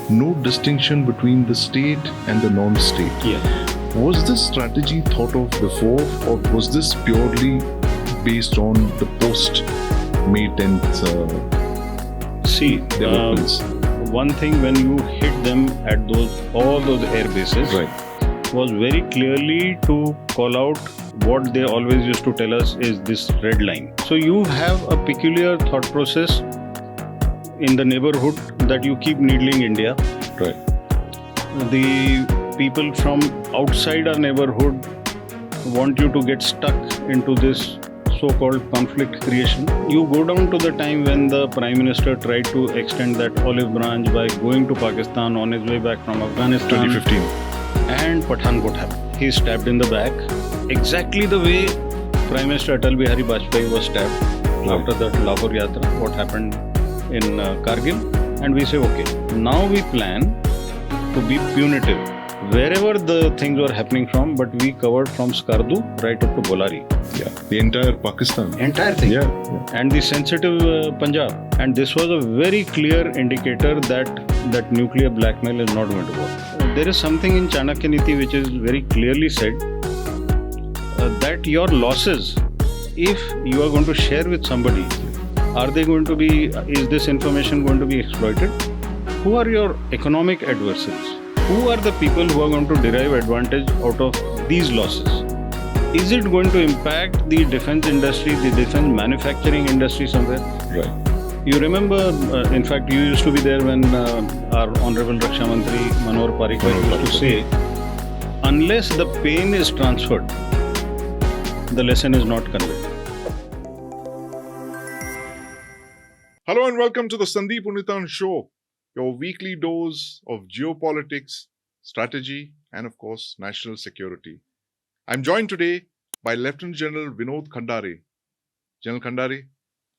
no distinction between the state and the non-state. Yeah. Was this strategy thought of before, or was this purely based on the post-May 10th See, developments? one thing when you hit them at all those air bases was very clearly to call out what they always used to tell us is this red line. So you have a peculiar thought process in the neighborhood that you keep needling India. Right. The people from outside our neighborhood want you to get stuck into this so-called conflict creation. You go down to the time when the Prime Minister tried to extend that olive branch by going to Pakistan on his way back from Afghanistan. 2015. And Pathankot happened. He stabbed in the back, exactly the way Prime Minister Atal Bihari Vajpayee was stabbed after that Lahore Yatra, what happened in Kargil. And we say, okay, now we plan to be punitive wherever the things were happening from, but we covered from Skardu right up to Bolari. Yeah, the entire Pakistan. Entire thing. Yeah. And the sensitive Punjab. And this was a very clear indicator that nuclear blackmail is not going to work. There is something in Chanakya Niti which is very clearly said that your losses, if you are going to share with somebody, is this information going to be exploited? Who are your economic adversaries? Who are the people who are going to derive advantage out of these losses? Is it going to impact the defense industry, the defense manufacturing industry somewhere? Right. You remember, in fact, you used to be there when our Honorable Raksha Mantri Manohar Parrikar used to say, unless the pain is transferred, the lesson is not conveyed. Hello and welcome to the Sandeep Unnithan Show, your weekly dose of geopolitics, strategy, and of course, national security. I'm joined today by Lieutenant General Vinod Khandare. General Khandare,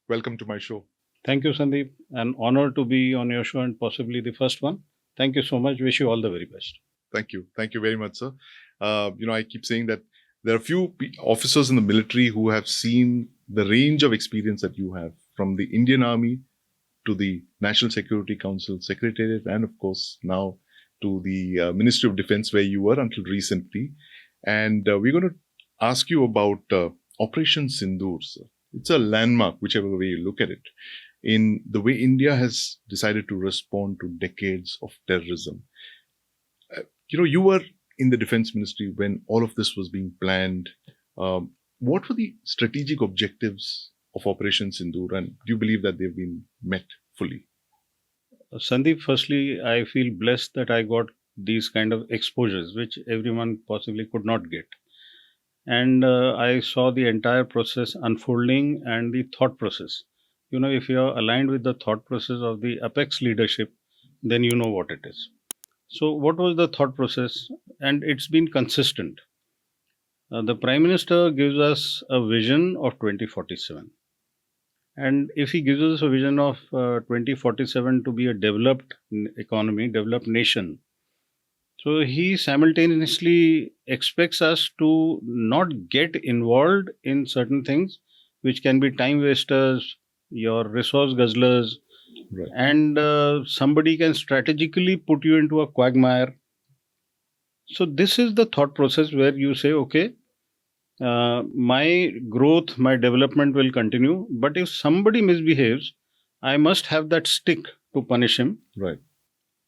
welcome to my show. Thank you, Sandeep. An honor to be on your show and possibly the first one. Thank you so much. Wish you all the very best. Thank you. Thank you very much, sir. I keep saying that there are few officers in the military who have seen the range of experience that you have, from the Indian Army to the National Security Council Secretariat, and of course now to the Ministry of Defense, where you were until recently. And we're going to ask you about Operation Sindoor, sir. It's a landmark, whichever way you look at it, in the way India has decided to respond to decades of terrorism. You were in the Defense Ministry when all of this was being planned. What were the strategic objectives of Operation Sindoor, and do you believe that they've been met fully? Sandeep, firstly, I feel blessed that I got these kind of exposures, which everyone possibly could not get. And I saw the entire process unfolding and the thought process. If you are aligned with the thought process of the apex leadership, then you know what it is. So what was the thought process? And it's been consistent. The Prime Minister gives us a vision of 2047. And if he gives us a vision of 2047 to be a developed economy, developed nation, so he simultaneously expects us to not get involved in certain things which can be time wasters, your resource guzzlers, Right. and somebody can strategically put you into a quagmire. So this is the thought process where you say, okay, my growth, my development will continue, but if somebody misbehaves, I must have that stick to punish him. Right.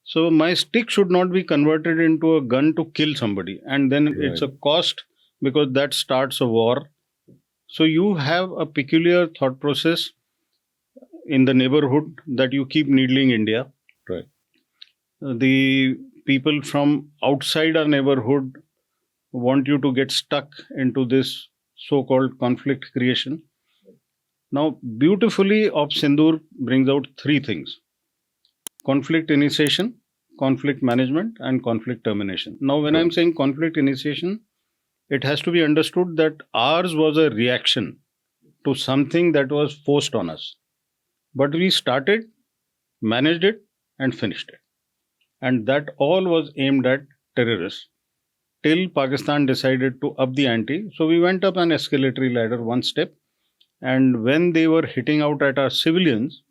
So my stick should not be converted into a gun to kill somebody, and then it's a cost, because that starts a war. So you have a peculiar thought process in the neighborhood that you keep needling India. Right. The people from outside our neighborhood want you to get stuck into this so-called conflict creation. Now, beautifully, Op Sindoor brings out three things: conflict initiation, conflict management, and conflict termination. Now, when I'm saying conflict initiation, it has to be understood that ours was a reaction to something that was forced on us. But we started, managed it, and finished it. And that all was aimed at terrorists, till Pakistan decided to up the ante. So we went up an escalatory ladder one step. And when they were hitting out at our civilians,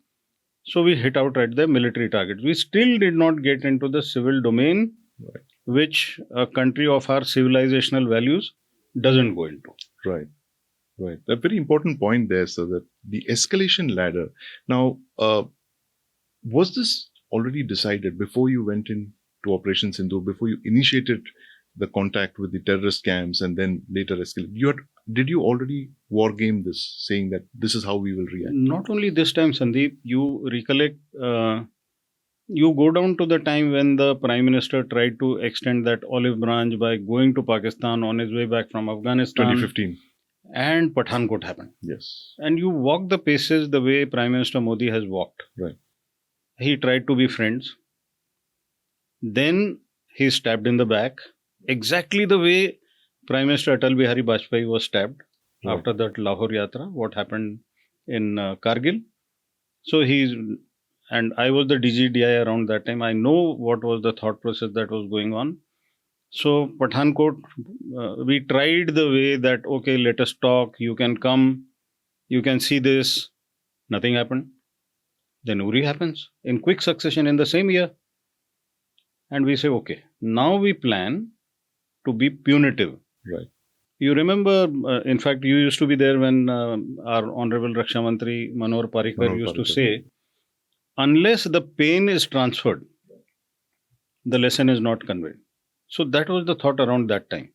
So we hit out at the military targets. We still did not get into the civil domain, Right. which a country of our civilizational values doesn't go into. Right. Right. A very important point there, sir, that the escalation ladder. Now, was this already decided before you went into Operation Sindoor, before you initiated the contact with the terrorist camps and then later escalated? Did you already war game this, saying that this is how we will react? Not only this time, Sandeep, you recollect, you go down to the time when the Prime Minister tried to extend that olive branch by going to Pakistan on his way back from Afghanistan. 2015. And Pathankot happened. Yes. And you walk the paces the way Prime Minister Modi has walked. Right. He tried to be friends. Then he stabbed in the back, exactly the way Prime Minister Atal Bihari Vajpayee was stabbed after that Lahore Yatra, what happened in Kargil. So and I was the DGDI around that time. I know what was the thought process that was going on. So Pathankot, we tried the way that, okay, let us talk, you can come, you can see this. Nothing happened. Then Uri happens in quick succession in the same year. And we say, okay, now we plan to be punitive. Right. You remember, in fact, you used to be there when our Honorable Raksha Mantri Manohar Parrikar used to say, unless the pain is transferred, the lesson is not conveyed. So that was the thought around that time.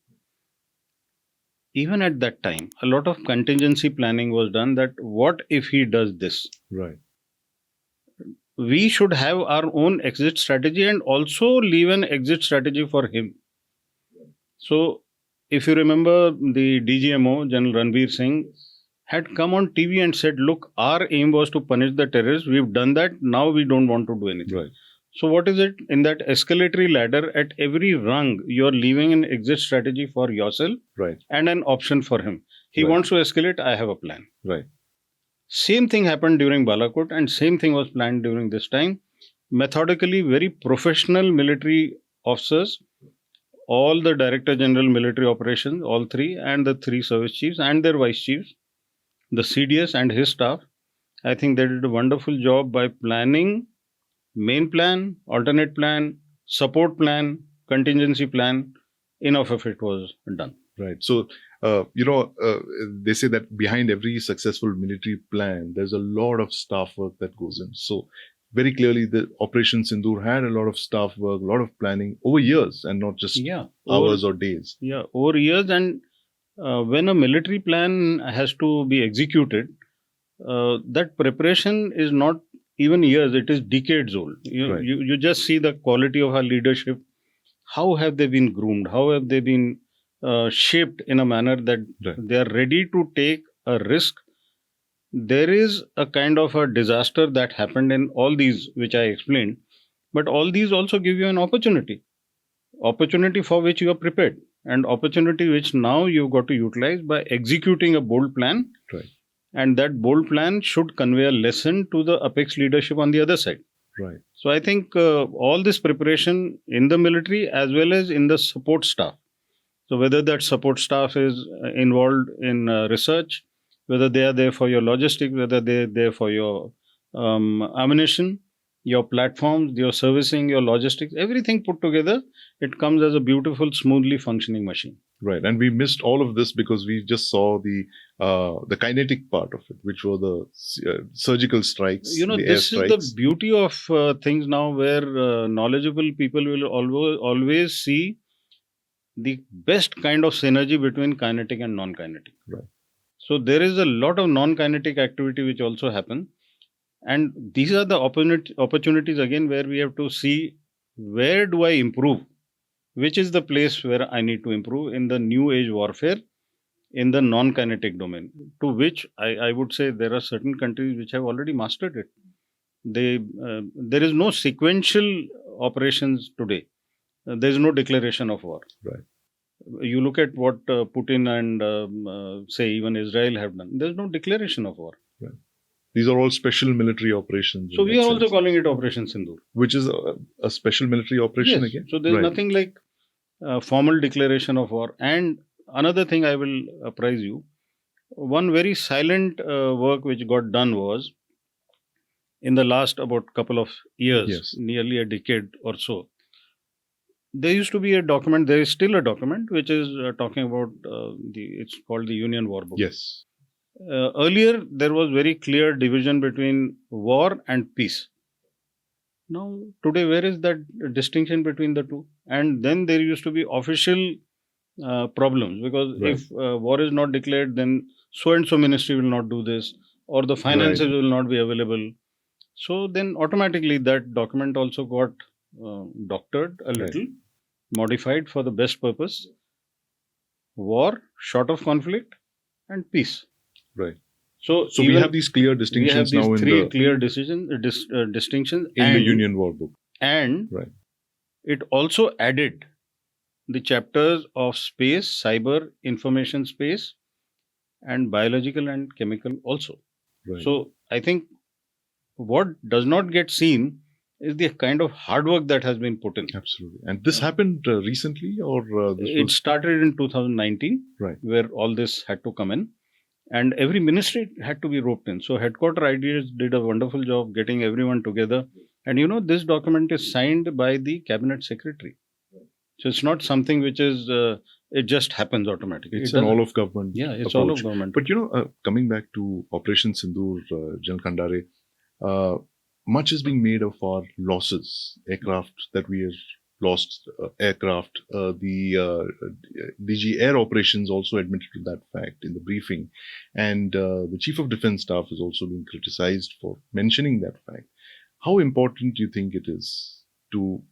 Even at that time, a lot of contingency planning was done that what if he does this? Right. We should have our own exit strategy and also leave an exit strategy for him. So, if you remember, the DGMO, General Ranveer Singh, had come on TV and said, look, our aim was to punish the terrorists. We've done that. Now we don't want to do anything. Right. So, what is it? In that escalatory ladder, at every rung, you're leaving an exit strategy for yourself, right, and an option for him. He wants to escalate, I have a plan. Right. Same thing happened during Balakot, and same thing was planned during this time. Methodically, very professional military officers, all the Director General Military Operations, all three, and the three service chiefs and their vice chiefs, the CDS and his staff, I think they did a wonderful job by planning main plan, alternate plan, support plan, contingency plan. Enough of it was done. Right. So, they say that behind every successful military plan, there's a lot of staff work that goes in. So, very clearly, the Operation Sindoor had a lot of staff work, a lot of planning over years and not just hours or days. Yeah, over years. And when a military plan has to be executed, that preparation is not even years, it is decades old. You just see the quality of our leadership. How have they been groomed? How have they been shaped in a manner that they are ready to take a risk? There is a kind of a disaster that happened in all these, which I explained, but all these also give you an opportunity for which you are prepared, and opportunity which now you've got to utilize by executing a bold plan. Right. And that bold plan should convey a lesson to the apex leadership on the other side. Right. So I think all this preparation in the military as well as in the support staff. So whether that support staff is involved in research, whether they are there for your logistics, whether they are there for your ammunition, your platforms, your servicing, your logistics, everything put together, it comes as a beautiful, smoothly functioning machine. Right. And we missed all of this because we just saw the kinetic part of it, which were the surgical strikes. This is the beauty of things now, where knowledgeable people will always see the best kind of synergy between kinetic and non-kinetic. Right. So there is a lot of non-kinetic activity which also happen. And these are the opportunities again where we have to see, where do I improve? Which is the place where I need to improve in the new age warfare in the non-kinetic domain, to which I would say there are certain countries which have already mastered it. There is no sequential operations today. There is no declaration of war. Right. You look at what Putin and say even Israel have done. There is no declaration of war. Right. These are all special military operations. So we are also calling it Operation Sindoor. Which is a special military operation again? So there is nothing like formal declaration of war. And another thing I will apprise you, one very silent work which got done was, in the last about couple of years, Yes. nearly a decade or so, there used to be a document, there is still a document which is talking about it's called the Union War Book. Yes. Earlier, there was very clear division between war and peace. Now, today, where is that distinction between the two? And then there used to be official problems, because Right. if war is not declared, then so and so ministry will not do this, or the finances will not be available. So then automatically that document also got doctored a little, modified for the best purpose: war, short of conflict, and peace. Right. So So we have these clear distinctions we have now these in three the clear distinctions, in the Union War Book. and Right. it also added the chapters of space, cyber, information space, and biological and chemical also. Right. So I think what does not get seen is the kind of hard work that has been put in. Absolutely. And this happened recently, or this It was started in 2019, right? where all this had to come in, and every ministry had to be roped in. So headquarter ideas did a wonderful job getting everyone together. And this document is signed by the cabinet secretary. So it's not something which is it just happens automatically. It's an all of government. Yeah, it's approach. all of government. But coming back to Operation Sindoor, Gen Khandare, much is being made of our losses, aircraft that we have lost, aircraft. The DG Air Operations also admitted to that fact in the briefing, and the Chief of Defence Staff has also been criticized for mentioning that fact. How important do you think it is to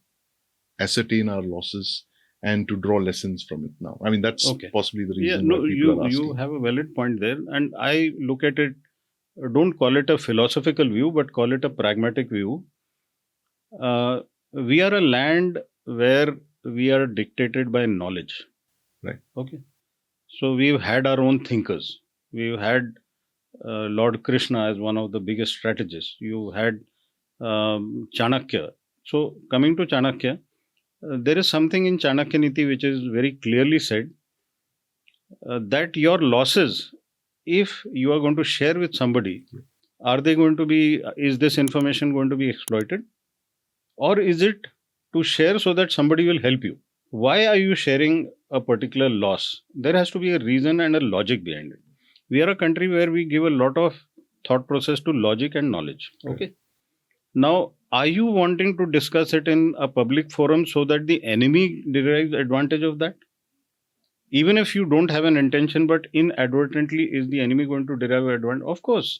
ascertain our losses and to draw lessons from it now? I mean, that's possibly the reason why people are asking. You have a valid point there, and I look at it. Don't call it a philosophical view, but call it a pragmatic view. We are a land where we are dictated by knowledge. Right. Okay. So we've had our own thinkers. We've had Lord Krishna as one of the biggest strategists. You had Chanakya. So coming to Chanakya, there is something in Chanakya Niti which is very clearly said that your losses, if you are going to share with somebody, is this information going to be exploited? Or is it to share so that somebody will help you? Why are you sharing a particular loss? There has to be a reason and a logic behind it. We are a country where we give a lot of thought process to logic and knowledge. Okay. Now, are you wanting to discuss it in a public forum so that the enemy derives advantage of that? Even if you don't have an intention, but inadvertently, is the enemy going to derive advantage? Of course.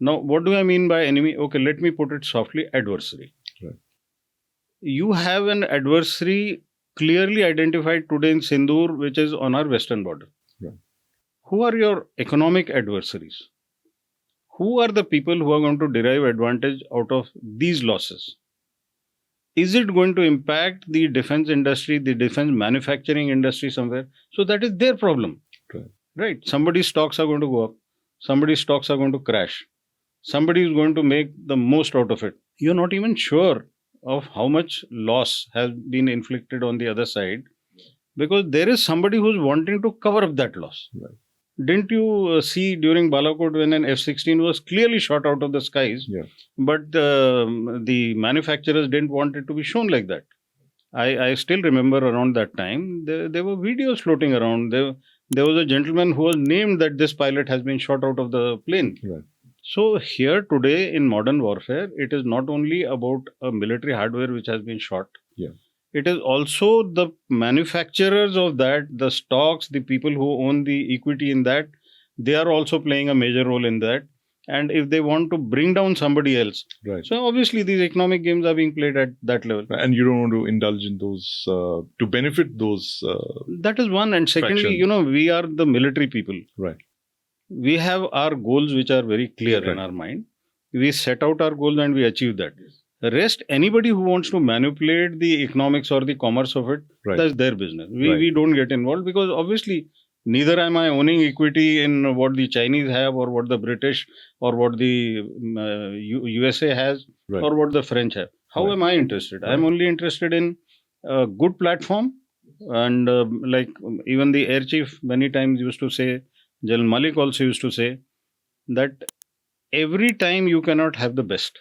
Now, what do I mean by enemy? Okay, let me put it softly: adversary. Right. You have an adversary clearly identified today in Sindoor, which is on our western border. Right. Who are your economic adversaries? Who are the people who are going to derive advantage out of these losses? Is it going to impact the defense industry, the defense manufacturing industry somewhere? So that is their problem. Right. Somebody's stocks are going to go up. Somebody's stocks are going to crash. Somebody is going to make the most out of it. You're not even sure of how much loss has been inflicted on the other side, because there is somebody who's wanting to cover up that loss. Right. Didn't you see during Balakot when an F-16 was clearly shot out of the skies, but the manufacturers didn't want it to be shown like that? I still remember around that time, there were videos floating around. There was a gentleman who was named that this pilot has been shot out of the plane. Right. So here today in modern warfare, it is not only about a military hardware which has been shot. It is also the manufacturers of that, the stocks, the people who own the equity in that, they are also playing a major role in that. And if they want to bring down somebody else, so obviously these economic games are being played at that level. And you don't want to indulge in those to benefit those. That is one. And secondly, we are the military people. Right. We have our goals which are very clear in our mind. We set out our goals and we achieve that. The rest, anybody who wants to manipulate the economics or the commerce of it, that's their business. We don't get involved, because obviously neither am I owning equity in what the Chinese have or what the British or what the USA has or what the French have. How am I interested? I'm only interested in a good platform. And like even the air chief many times used to say, General Malik also used to say that every time you cannot have the best.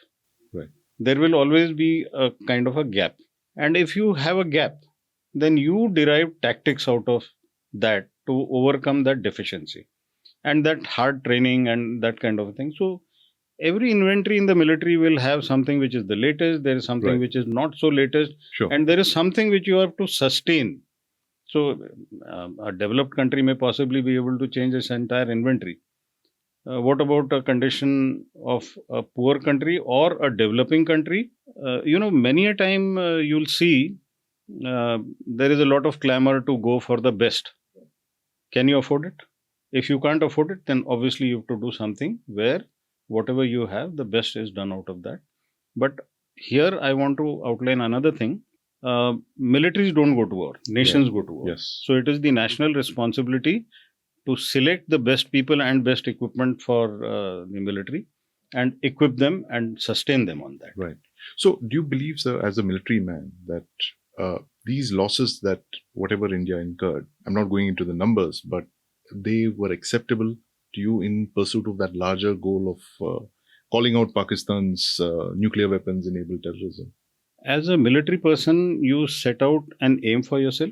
there will always be a kind of a gap. And if you have a gap, then you derive tactics out of that to overcome that deficiency and that hard training and that kind of a thing. So every inventory in the military will have something which is the latest, there is something Right. which is not so latest, Sure. and there is something which you have to sustain. So a developed country may possibly be able to change its entire inventory. What about a condition of a poor country or a developing country? Many a time you'll see there is a lot of clamor to go for the best. Can you afford it? If you can't afford it, then obviously you have to do something where whatever you have, the best is done out of that. But here I want to outline another thing. Militaries don't go to war, nations go to war. Yes. So it is the national responsibility to select the best people and best equipment for the military and equip them and sustain them on that. Right. So do you believe, sir, as a military man, that these losses that whatever India incurred, I'm not going into the numbers, but they were acceptable to you in pursuit of that larger goal of calling out Pakistan's nuclear weapons-enabled terrorism? As a military person, you set out an aim for yourself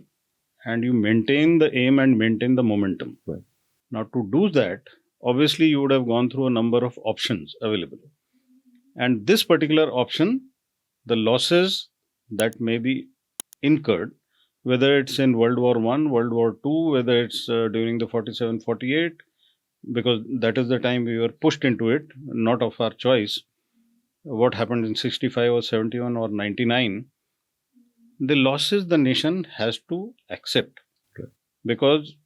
and you maintain the aim and maintain the momentum. Right. Now, to do that, obviously, you would have gone through a number of options available. And this particular option, the losses that may be incurred, whether it's in World War I, World War II, whether it's during the 47-48, because that is the time we were pushed into it, not of our choice. What happened in 65 or 71 or 99, the losses the nation has to accept. Right. Because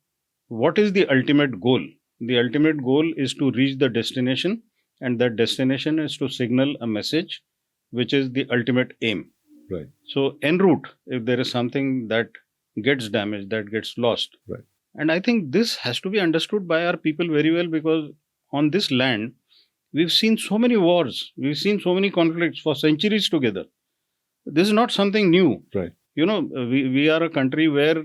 what is the ultimate goal? The ultimate goal is to reach the destination, and that destination is to signal a message, which is the ultimate aim. Right. So en route, if there is something that gets damaged, that gets lost. Right. And I think this has to be understood by our people very well, because on this land, we've seen so many wars, we've seen so many conflicts for centuries together. This is not something new. Right. We are a country where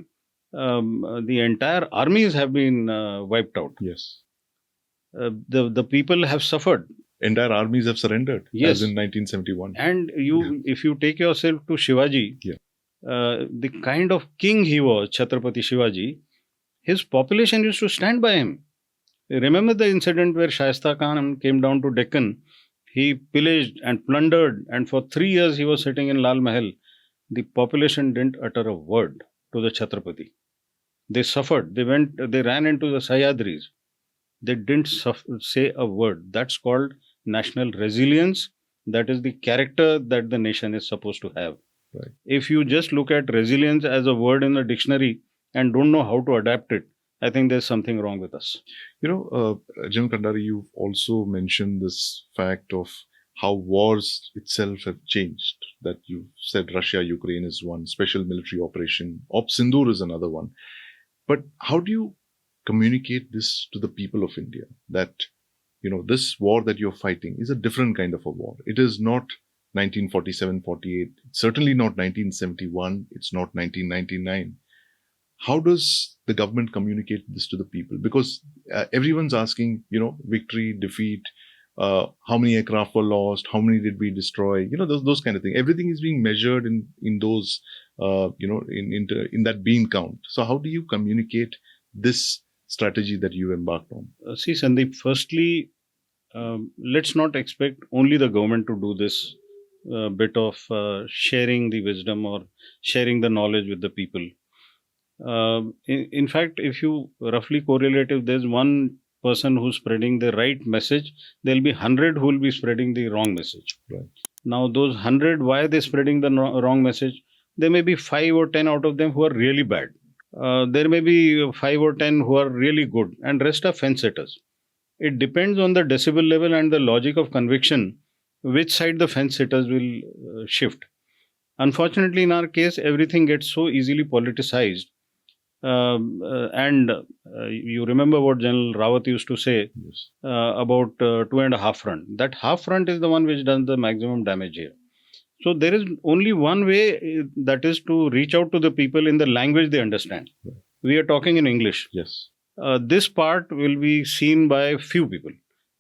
the entire armies have been wiped out. Yes. The people have suffered. Entire armies have surrendered, Yes. as in 1971. And if you take yourself to Shivaji, the kind of king he was, Chhatrapati Shivaji, his population used to stand by him. Remember the incident where Shaista Khan came down to Deccan? He pillaged and plundered, and for 3 years he was sitting in Lal Mahal. The population didn't utter a word to the Chhatrapati. They suffered. They ran into the Sahyadris. They didn't say a word. That's called national resilience. That is the character that the nation is supposed to have. Right. If you just look at resilience as a word in the dictionary and don't know how to adapt it, I think there's something wrong with us. Gen Khandare, you've also mentioned this fact of how wars itself have changed. That you said Russia-Ukraine is one, special military operation. Sindoor is another one. But how do you communicate this to the people of India? That, this war that you're fighting is a different kind of a war. It is not 1947-48. It's certainly not 1971. It's not 1999. How does the government communicate this to the people? Because everyone's asking, victory, defeat, how many aircraft were lost, how many did we destroy, those kind of things. Everything is being measured in those, in that bean count. So how do you communicate this strategy that you embarked on? See, Sandeep, firstly, let's not expect only the government to do this bit of sharing the wisdom or sharing the knowledge with the people. In fact, if you roughly correlate, if there's one person who's spreading the right message, there'll be 100 who will be spreading the wrong message. Right. Now, those 100, why are they spreading the wrong message? There may be 5 or 10 out of them who are really bad. There may be 5 or 10 who are really good, and rest are fence sitters. It depends on the decibel level and the logic of conviction, which side the fence sitters will shift. Unfortunately, in our case, everything gets so easily politicized. You remember what General Rawat used to say about 2.5 front. That half front is the one which does the maximum damage here. So there is only one way, that is to reach out to the people in the language they understand. Right. We are talking in English. Yes. This part will be seen by few people.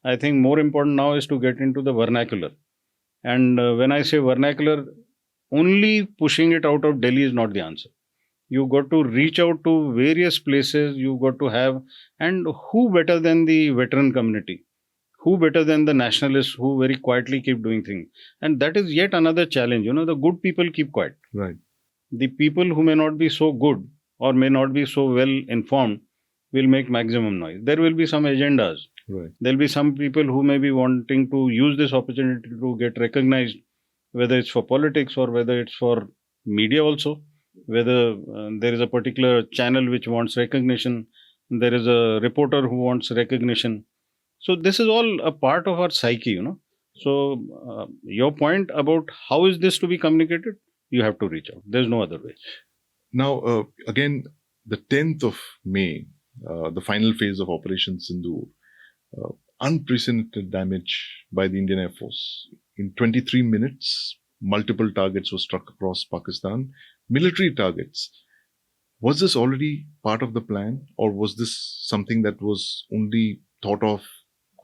I think more important now is to get into the vernacular. And when I say vernacular, only pushing it out of Delhi is not the answer. You got to reach out to various places. You got to have, and who better than the veteran community? Who better than the nationalists who very quietly keep doing things? And that is yet another challenge. The good people keep quiet. Right. The people who may not be so good or may not be so well informed will make maximum noise. There will be some agendas. Right. There will be some people who may be wanting to use this opportunity to get recognized, whether it's for politics or whether it's for media also, whether there is a particular channel which wants recognition, there is a reporter who wants recognition. So this is all a part of our psyche. So your point about how is this to be communicated, you have to reach out. There's no other way. Now, again, the 10th of May, the final phase of Operation Sindoor, unprecedented damage by the Indian Air Force. In 23 minutes, multiple targets were struck across Pakistan, military targets. Was this already part of the plan, or was this something that was only thought of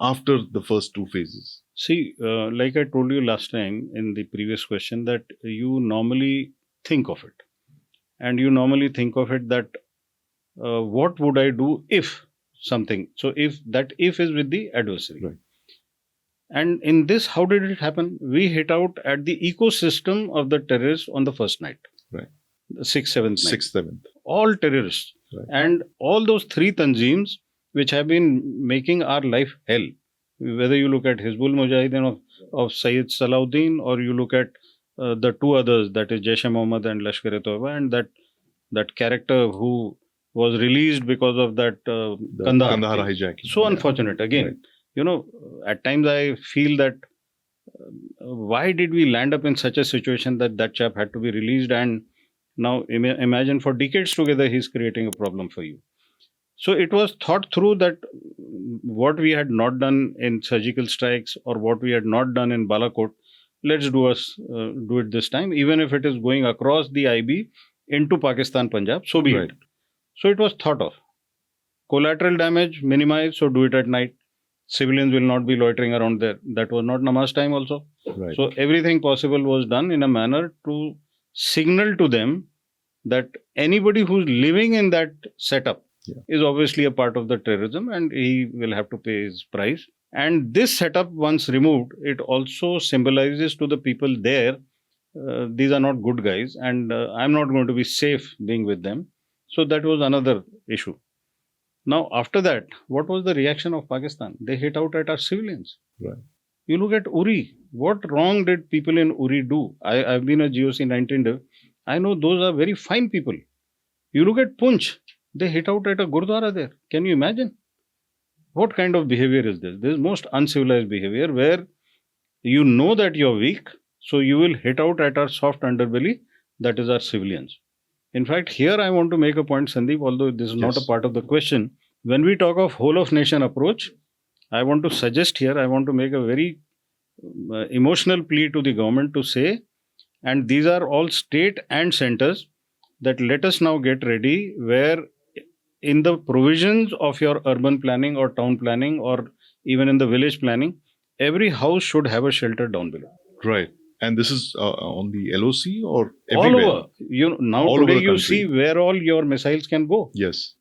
after the first two phases? See, like I told you last time in the previous question, that you normally think of it. And you normally think of it that what would I do if something? So if is with the adversary. Right. And in this, how did it happen? We hit out at the ecosystem of the terrorists on the first night. Right. The 6th, 7th night. 6th, 7th. All terrorists. Right. And all those three tanzeems which have been making our life hell. Whether you look at Hizbul Mujahideen of Sayyid Salahuddin, or you look at the two others, that is Jaish-e-Mohammed and Lashkar-e-Toiba, and that character who was released because of that Kandahar hijacking. So unfortunate. Again, Right. At times I feel that why did we land up in such a situation that chap had to be released, and now imagine for decades together he's creating a problem for you. So it was thought through that what we had not done in surgical strikes or what we had not done in Balakot, let's do it this time, even if it is going across the IB into Pakistan, Punjab, so be Right. it. So it was thought of. Collateral damage minimized, so do it at night. Civilians will not be loitering around there. That was not namaz time also. Right. So everything possible was done in a manner to signal to them that anybody who's living in that setup is obviously a part of the terrorism, and he will have to pay his price. And this setup, once removed, it also symbolizes to the people there, these are not good guys, and I'm not going to be safe being with them. So that was another issue. Now, after that, what was the reaction of Pakistan? They hit out at our civilians. Right. You look at Uri. What wrong did people in Uri do? I've been a GOC 19 I know those are very fine people. You look at Punch. They hit out at a Gurdwara there. Can you imagine? What kind of behavior is this? This is most uncivilized behavior, where you know that you're weak, so you will hit out at our soft underbelly, that is our civilians. In fact, here I want to make a point, Sandeep, although this is not a part of the question. When we talk of whole of nation approach, I want to suggest here, I want to make a very emotional plea to the government to say, and these are all state and centers, that let us now get ready where in the provisions of your urban planning or town planning or even in the village planning, every house should have a shelter down below. Right. And this is on the LOC or everywhere? All over. Now all today over the you country. see where all your missiles can go. Yes.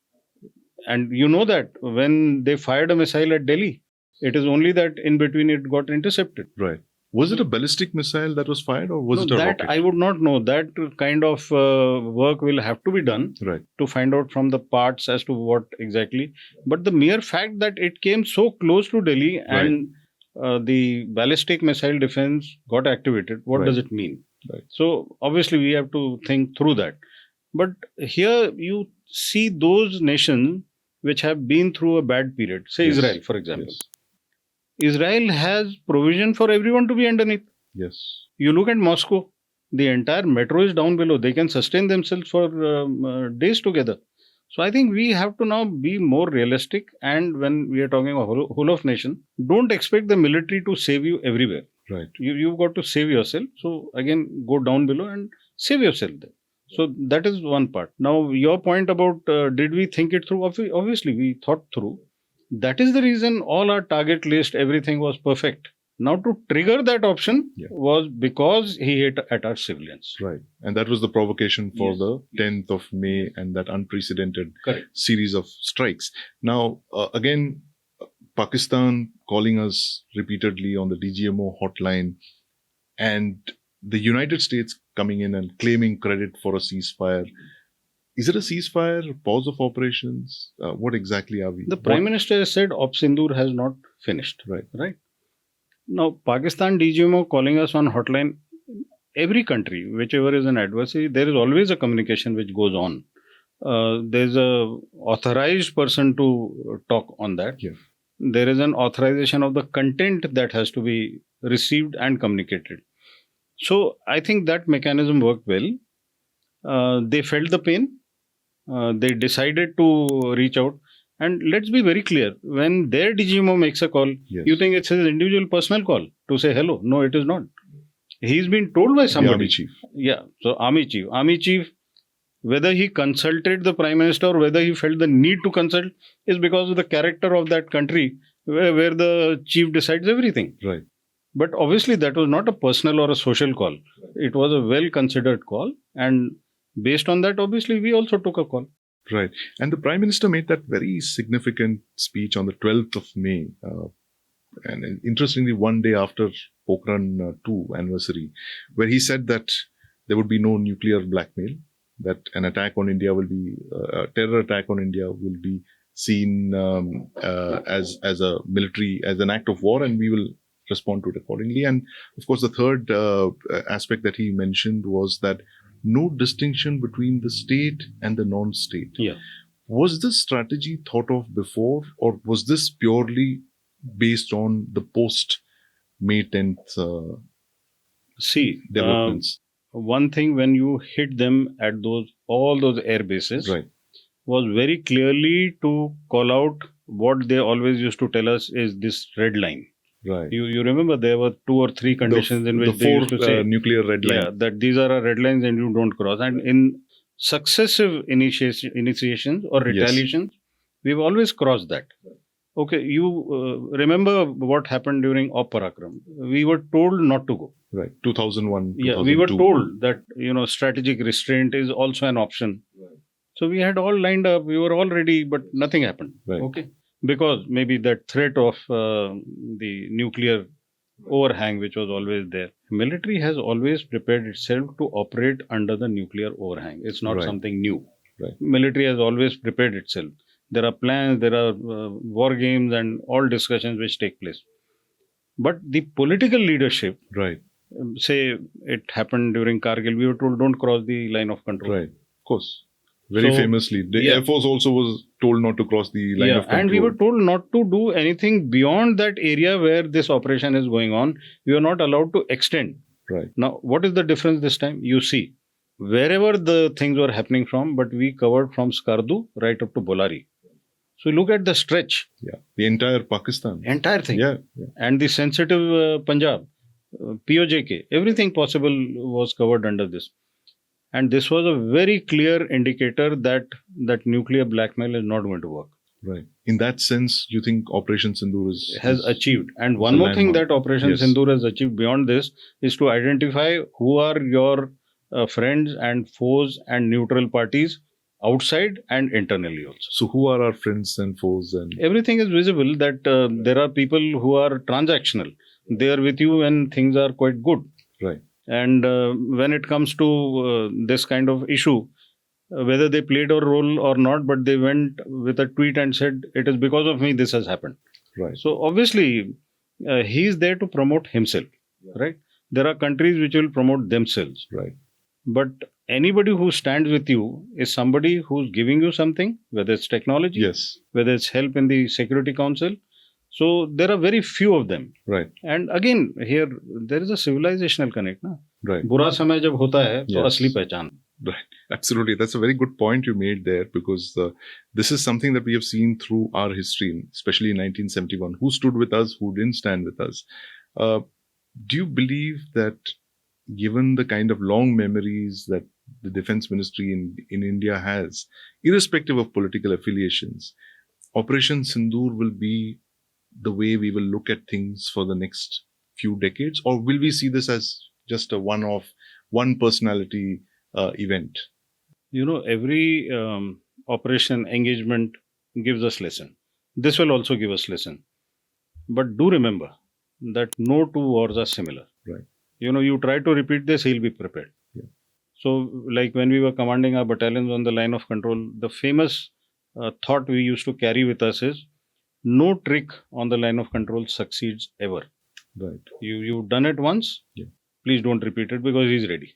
And you know that when they fired a missile at Delhi, it is only that in between it got intercepted. Right. Was it a ballistic missile that was fired, or was it a that rocket? I would not know. That kind of work will have to be done to find out from the parts as to what exactly. But the mere fact that it came so close to Delhi and the ballistic missile defense got activated, what does it mean? Right. So obviously we have to think through that. But here you see those nations which have been through a bad period. Say Israel, for example. Yes. Israel has provision for everyone to be underneath. Yes. You look at Moscow, the entire metro is down below. They can sustain themselves for days together. So I think we have to now be more realistic. And when we are talking about whole of nation, don't expect the military to save you everywhere. Right. You've got to save yourself. So again, go down below and save yourself there. So that is one part. Now, your point about did we think it through? Obviously, we thought through. That is the reason all our target list, everything was perfect. Now, to trigger that option Yeah. was because he hit at our civilians. Right. And that was the provocation for Yes. the 10th of May and that unprecedented Correct. series of strikes. Now, again, Pakistan calling us repeatedly on the DGMO hotline and the United States coming in and claiming credit for a ceasefire. Is it a ceasefire, pause of operations? What exactly are we? The Prime Minister has said Op Sindoor has not finished. Right. Right. Now, Pakistan DGMO calling us on hotline. Every country, whichever is an adversary, there is always a communication which goes on. There's a authorized person to talk on that. Yeah. There is an authorization of the content that has to be received and communicated. So I think that mechanism worked well. They felt the pain. They decided to reach out. And let's be very clear, when their DGMO makes a call, Yes. you think it's his individual personal call to say hello. No, it is not. He's been told by The somebody. army chief. Yeah, so Army Chief, whether he consulted the Prime Minister or whether he felt the need to consult is because of the character of that country where the chief decides everything. Right. But obviously that was not a personal or a social call. It was a well-considered call, and based on that, obviously, we also took a call. Right. And the Prime Minister made that very significant speech on the 12th of May. And interestingly, one day after Pokhran 2 anniversary, where he said that there would be no nuclear blackmail, that an attack on India will be, a terror attack on India will be seen as a military, as an act of war, and we will respond to it accordingly. And of course, the third aspect that he mentioned was that no distinction between the state and the non-state. Yeah. Was this strategy thought of before, or was this purely based on the post-May 10th See, developments? one thing when you hit them at all those air bases Right. was very clearly to call out what they always used to tell us is this red line. Right. You remember there were 2 or 3 conditions in which the they four used to say, nuclear red line. yeah, that these are our red lines and you don't cross. And in successive initiations or Yes. retaliations, we've always crossed that. Okay, you remember what happened during Op Parakram. We were told not to go. Right. 2001. Yeah, we were 2002. told that, strategic restraint is also an option. Right. So we had all lined up, we were all ready, but nothing happened. Right. Okay. Because maybe that threat of the nuclear overhang, which was always there. Military has always prepared itself to operate under the nuclear overhang. It's not Right. something new. Right. Military has always prepared itself. There are plans, there are war games and all discussions which take place. But the political leadership, Right. say it happened during Kargil, we were told don't cross the line of control. Right. Of course. Very So, famously. The yeah. Air Force also was told not to cross the line of control. And we were told not to do anything beyond that area where this operation is going on. We are not allowed to extend. Right. Now, what is the difference this time? You see, wherever the things were happening from, but we covered from Skardu right up to Bolari. So look at the stretch, Yeah. The entire Pakistan. entire thing. Yeah. Yeah. And the sensitive Punjab, POJK, everything possible was covered under this. And this was a very clear indicator that nuclear blackmail is not going to work. Right. In that sense, you think Operation Sindoor Has achieved. And one a more thing landmark. that Operation Yes. Sindoor has achieved beyond this is to identify who are your friends and foes and neutral parties outside and internally also. So who are our friends and foes? And Everything is visible that there are people who are transactional. They are with you when things are quite good. right. And when it comes to this kind of issue, whether they played a role or not, but they went with a tweet and said, it is because of me this has happened. Right. So obviously, he is there to promote himself, right? There are countries which will promote themselves. Right. But anybody who stands with you is somebody who's giving you something, whether it's technology, Yes. whether it's help in the Security Council. So there are very few of them. Right. And again, here, there is a civilizational connect. Na? Right. बुरा समय जब होता है तो Yes. असली पहचान. Right. Absolutely. That's a very good point you made there, because this is something that we have seen through our history, especially in 1971. Who stood with us, who didn't stand with us. Do you believe that, given the kind of long memories that the Defense Ministry in India has, irrespective of political affiliations, Operation Sindoor will be the way we will look at things for the next few decades, or will we see this as just a one-off, one personality event? Every operation engagement gives us lesson. This will also give us lesson. But do remember that no two wars are similar. Right. You try to repeat this, he'll be prepared. Yeah. So, like when we were commanding our battalions on the line of control, the famous thought we used to carry with us is, no trick on the line of control succeeds ever. Right. You've done it once, Yeah. Please don't repeat it, because he's ready.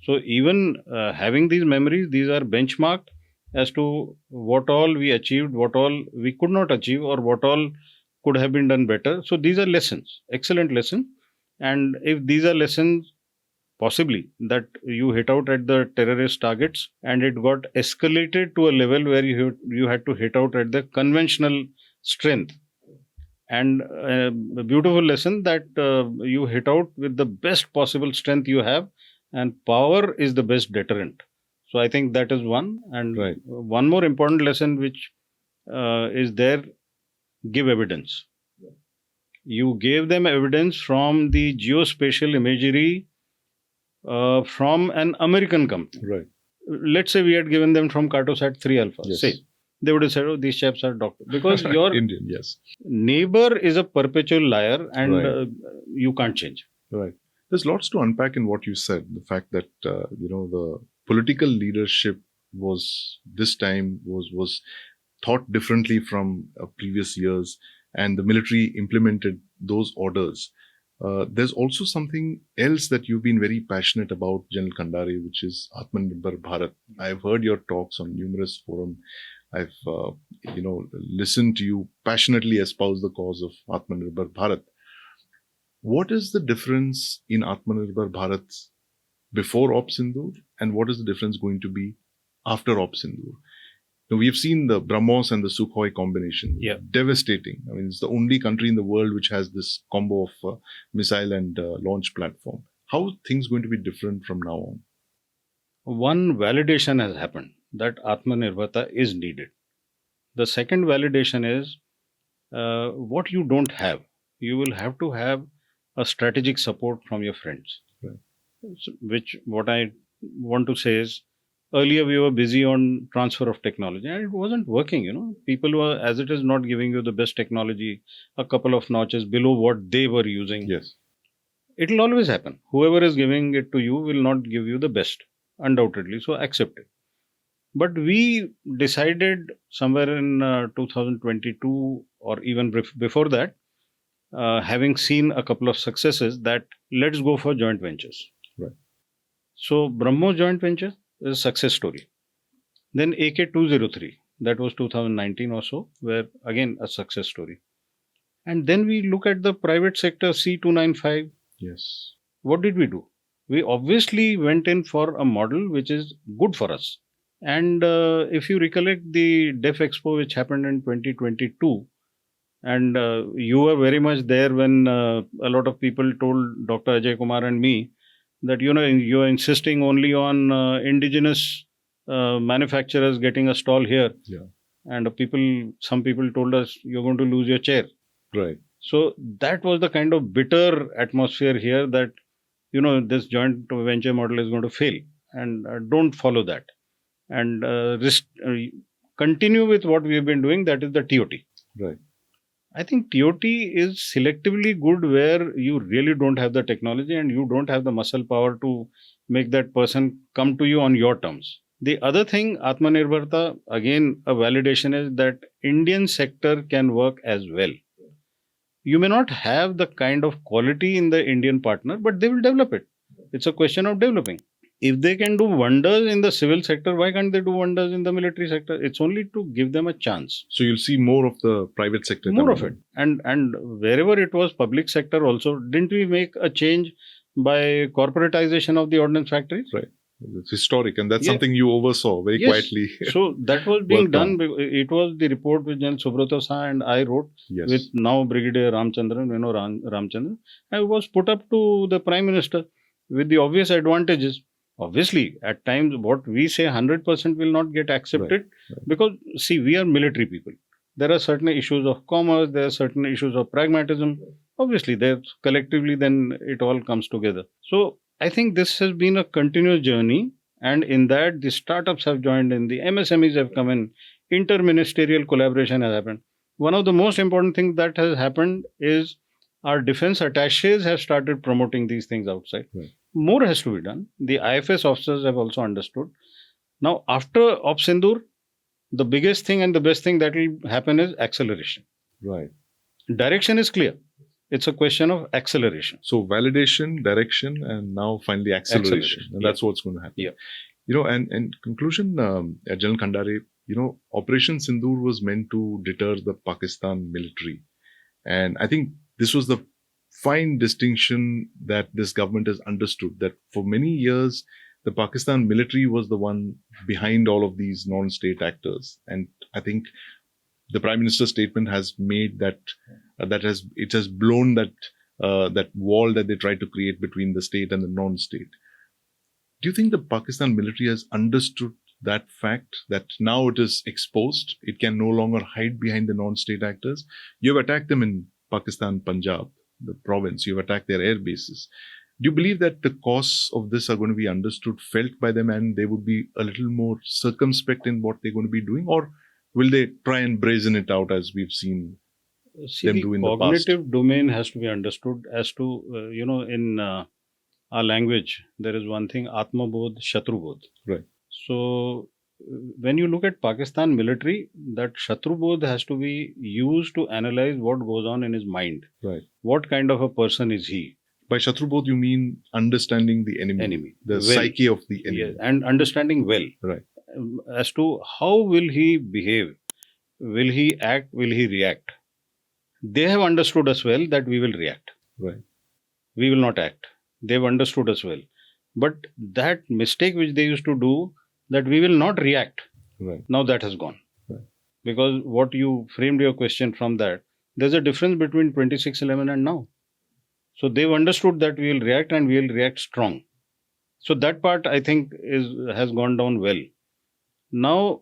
So even having these memories, these are benchmarked as to what all we achieved, what all we could not achieve, or what all could have been done better. So these are lessons, excellent lessons. And if these are lessons, possibly that you hit out at the terrorist targets and it got escalated to a level where you had to hit out at the conventional strength. And a beautiful lesson that you hit out with the best possible strength you have, and power is the best deterrent. So I think that is one. And Right. one more important lesson which is there, give evidence. You gave them evidence from the geospatial imagery from an American company. Right. Let's say we had given them from Cartosat 3 Alpha. Yes. Say, they would have said, oh, these chaps are doctors. Because your Indian, yes. neighbor is a perpetual liar, and Right. You can't change. Right. There's lots to unpack in what you said. The fact that the political leadership was this time was thought differently from previous years, and the military implemented those orders. There's also something else that you've been very passionate about, General Khandare, which is Atmanirbhar Bharat. I've heard your talks on numerous forums. I've listened to you passionately espouse the cause of Atmanirbhar Bharat. What is the difference in Atmanirbhar Bharat before Op Sindoor, and what is the difference going to be after Op Sindoor? Now, we have seen the BrahMos and the Sukhoi combination. Yeah. Devastating. I mean, it's the only country in the world which has this combo of missile and launch platform. How are things going to be different from now on? One validation has happened, that Atmanirbharta is needed. The second validation is what you don't have. You will have to have a strategic support from your friends. Right. Which, what I want to say is, earlier we were busy on transfer of technology and it wasn't working. People were, as it is, not giving you the best technology, a couple of notches below what they were using. Yes. It will always happen. Whoever is giving it to you will not give you the best, undoubtedly. So accept it. But we decided somewhere in 2022 or even before that, having seen a couple of successes, that let's go for joint ventures. Right. So BrahMos joint venture is a success story. Then AK-203, that was 2019 or so, where again a success story. And then we look at the private sector, C-295. Yes. What did we do? We obviously went in for a model which is good for us. And if you recollect the DEF Expo which happened in 2022, and you were very much there when a lot of people told Dr. Ajay Kumar and me that, you're insisting only on indigenous manufacturers getting a stall here. Yeah. And some people told us, you're going to lose your chair. Right. So that was the kind of bitter atmosphere here that, this joint venture model is going to fail, and don't follow that. And continue with what we have been doing, that is the TOT. Right. I think TOT is selectively good where you really don't have the technology and you don't have the muscle power to make that person come to you on your terms. The other thing, Atmanirbharta, again, a validation is that Indian sector can work as well. You may not have the kind of quality in the Indian partner, but they will develop it. It's a question of developing. If they can do wonders in the civil sector, why can't they do wonders in the military sector? It's only to give them a chance. So you'll see more of the private sector. More of it. And wherever it was public sector also, didn't we make a change by corporatization of the ordnance factories? Right. It's historic, and that's Yeah. something you oversaw very Yes. quietly. So that was being Worked done. on. It was the report which General Subrata Saha and I wrote Yes. with now Brigadier Ramchandran, Ramchandran. And it was put up to the Prime Minister with the obvious advantages. Obviously, at times what we say 100% will not get accepted Right. because, see, we are military people. There are certain issues of commerce, there are certain issues of pragmatism. Obviously, they're collectively, then it all comes together. So I think this has been a continuous journey. And in that, the startups have joined in, the MSMEs have come in, interministerial collaboration has happened. One of the most important things that has happened is our defense attaches have started promoting these things outside. Right. More has to be done. The IFS officers have also understood. Now, after Sindoor, the biggest thing and the best thing that will happen is acceleration. Right. Direction is clear. It's a question of acceleration. So validation, direction, and now finally acceleration. And that's what's going to happen. Yeah. You know, and in conclusion, General Khandare, you know, Operation Sindoor was meant to deter the Pakistan military. And I think this was the fine distinction that this government has understood, that for many years, the Pakistan military was the one behind all of these non-state actors. And I think the Prime Minister's statement has made that, it has blown that wall that they tried to create between the state and the non-state. Do you think the Pakistan military has understood that fact, that now it is exposed? It can no longer hide behind the non-state actors. You have attacked them in Pakistan, Punjab, the province. You have attacked their air bases. Do you believe that the costs of this are going to be understood, felt by them, and they would be a little more circumspect in what they're going to be doing? Or will they try and brazen it out as we've seen them do in the past? The cognitive domain has to be understood as to, in our language, there is one thing, Atmabodh, Shatrubodh. Right. So, when you look at Pakistan military, that Shatrubodh has to be used to analyze what goes on in his mind. Right. What kind of a person is he? By Shatrubodh, you mean understanding the enemy. The psyche of the enemy. Yes, and understanding well. Right. As to how will he behave? Will he act? Will he react? They have understood as well that we will react. Right. We will not act. They've understood as well. But that mistake which they used to do, that we will not react. Right. Now that has gone. Right. Because what you framed your question from that, there's a difference between 2611 and now. So they've understood that we will react and we will react strong. So that part, I think, has gone down well. Now,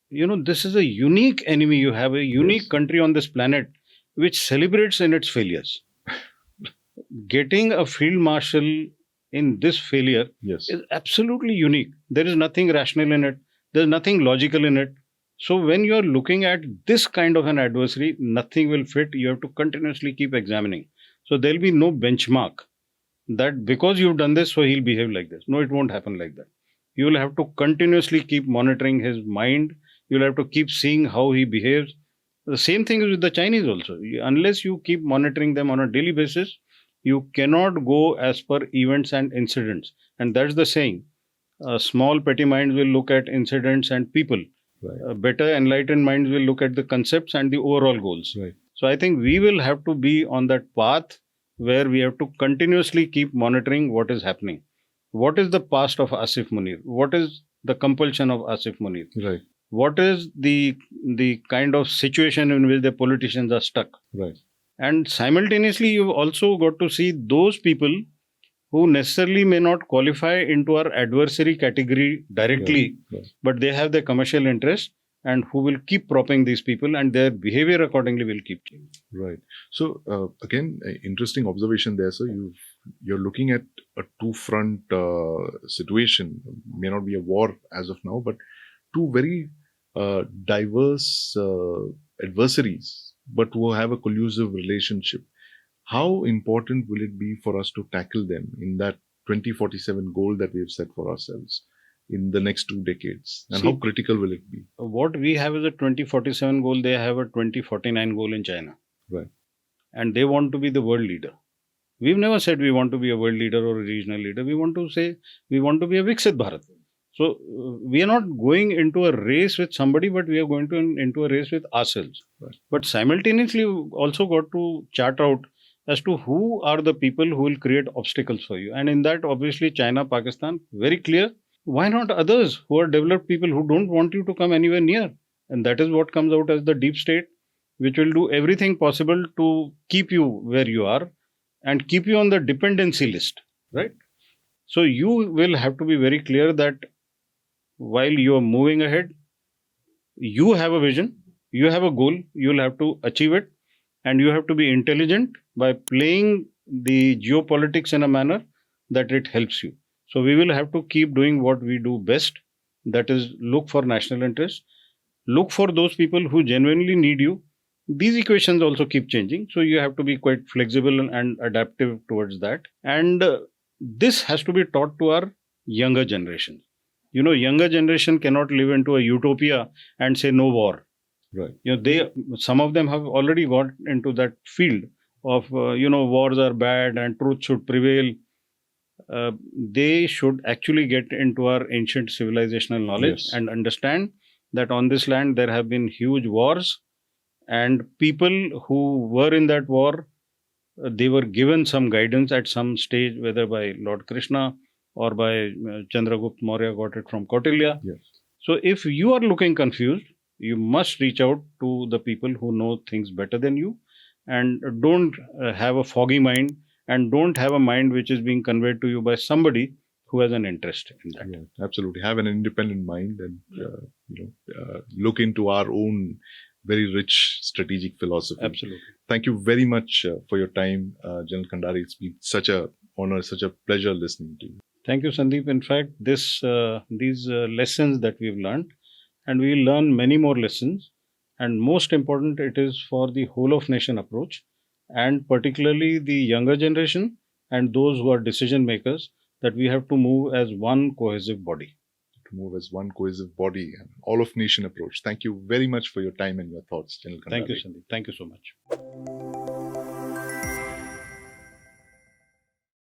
this is a unique enemy. You have a unique country on this planet which celebrates in its failures. Getting a field marshal in this failure is absolutely unique. There is nothing rational in it. There's nothing logical in it. So when you're looking at this kind of an adversary, nothing will fit. You have to continuously keep examining. So there'll be no benchmark that because you've done this, so he'll behave like this. No, it won't happen like that. You will have to continuously keep monitoring his mind. You'll have to keep seeing how he behaves. The same thing is with the Chinese also. Unless you keep monitoring them on a daily basis, you cannot go as per events and incidents. And that's the saying. Small petty minds will look at incidents and people. Right. Better enlightened minds will look at the concepts and the overall goals. Right. So I think we will have to be on that path where we have to continuously keep monitoring what is happening. What is the past of Asif Munir? What is the compulsion of Asif Munir? Right. What is the kind of situation in which the politicians are stuck? Right. And simultaneously, you've also got to see those people who necessarily may not qualify into our adversary category directly, but they have their commercial interest and who will keep propping these people, and their behavior accordingly will keep changing. Right. So again, interesting observation there. So you're looking at a two-front situation. May not be a war as of now, but two very diverse adversaries, but who have a collusive relationship. How important will it be for us to tackle them in that 2047 goal that we've set for ourselves in the next 2 decades? And how critical will it be? What we have is a 2047 goal. They have a 2049 goal in China. Right. And they want to be the world leader. We've never said we want to be a world leader or a regional leader. We want to say we want to be a Viksit Bharat. So we are not going into a race with somebody, but we are going into a race with ourselves. Right. But simultaneously, we've also got to chart out as to who are the people who will create obstacles for you. And in that, obviously, China, Pakistan, very clear. Why not others who are developed people who don't want you to come anywhere near? And that is what comes out as the deep state, which will do everything possible to keep you where you are and keep you on the dependency list, right? So you will have to be very clear that while you are moving ahead, you have a vision, you have a goal, you will have to achieve it. and you have to be intelligent by playing the geopolitics in a manner that it helps you. So we will have to keep doing what we do best, that is, look for national interest, look for those people who genuinely need you. These equations also keep changing, so you have to be quite flexible and adaptive towards that. And this has to be taught to our younger generation. Younger generation cannot live into a utopia and say no war. Right. Some of them have already got into that field of wars are bad and truth should prevail. They should actually get into our ancient civilizational knowledge Yes. and understand that on this land there have been huge wars, and people who were in that war, they were given some guidance at some stage, whether by Lord Krishna or by Chandragupta Maurya, got it from Kautilya. Yes. So if you are looking confused, you must reach out to the people who know things better than you, and don't have a foggy mind, and don't have a mind which is being conveyed to you by somebody who has an interest in that. Yeah, absolutely. Have an independent mind and look into our own very rich strategic philosophy. Absolutely. Thank you very much for your time, General Khandare. It's been such a honor, such a pleasure listening to you. Thank you, Sandeep. In fact, these lessons that we've learned, and we will learn many more lessons. And most important, it is for the whole of nation approach, and particularly the younger generation and those who are decision makers, that we have to move as one cohesive body. To move as one cohesive body and all of nation approach. Thank you very much for your time and your thoughts, General Khandare. Thank you, Sandeep. Thank you so much.